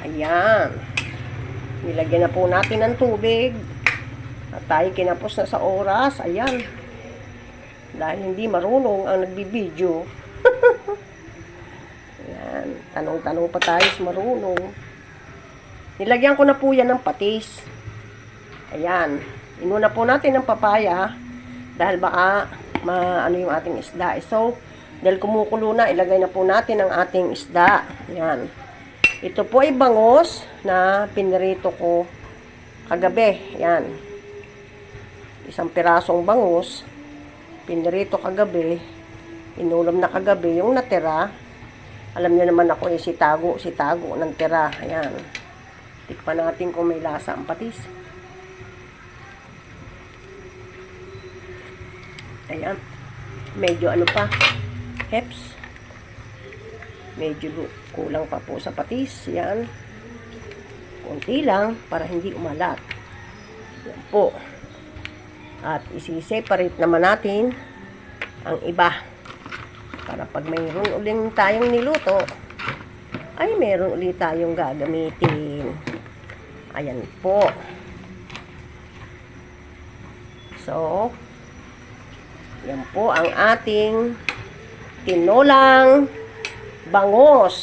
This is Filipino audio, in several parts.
Ayan. Nilagyan na po natin ng tubig. At tayo kinapos na sa oras. Ayan. Dahil hindi marunong ang nagbibideo. Ayan. Tanong-tanong pa tayo sa marunong. Nilagyan ko na po yan ng patis. Ayan. Inuna po natin ng papaya. Dahil baka maano yung ating isda. So, dahil kumukulo na, ilagay na po natin ang ating isda. Ayan. Ito po ay bangus na pinirito ko kagabi. Ayan. Isang pirasong bangus. Pinirito kagabi. Inulam na kagabi. Yung natira, alam niyo naman ako eh, sitago ng tira. Ayan. Tikpan natin kung may lasa ang patis. Ayan. Medyo ano pa. Heps. Medyo kulang pa po sa patis. Yan. Kunti lang para hindi umalat. Yan po. At isi-separate naman natin ang iba. Para pag mayroon ulit tayong niluto, ay mayroon ulit tayong gagamitin. Ayan po. So, yan po ang ating tinolang bangus.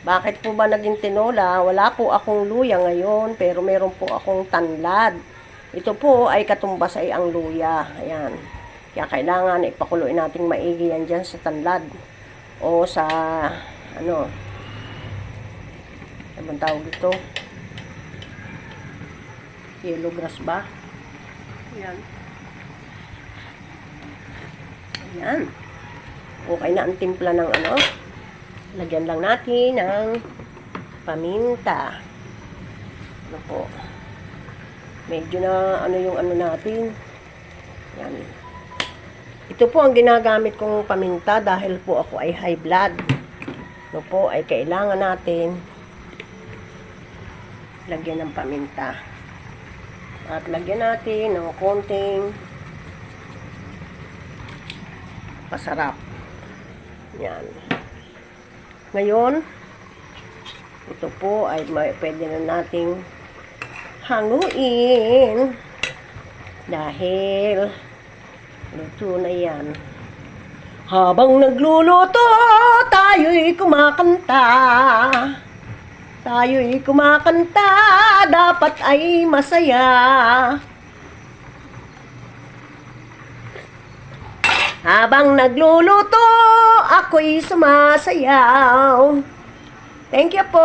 Bakit po ba naging tinola? Wala po akong luya ngayon, pero meron po akong tanlad. Ito po ay katumbas ay ang luya. Ayan. Kaya kailangan ipakuluin nating maigi yan dyan sa tanlad. O sa, ano bang tawag ito? Yellow grass ba? Ayan. Ayan. Okay na ang timpla ng ano. Lagyan lang natin ng paminta. Ano po. Medyo na ano yung ano natin. Ayan. Ito po ang ginagamit kong paminta dahil po ako ay high blood. Ano po ay kailangan natin lagyan ng paminta. At lagyan natin ng konting pasarap. Yan. Ngayon, ito po ay pwede na nating hanguin dahil luto na yan. Habang nagluluto, tayo'y kumakanta. Tayo'y kumakanta, dapat ay masaya. Habang nagluluto, ako'y sumasayaw. Thank you po.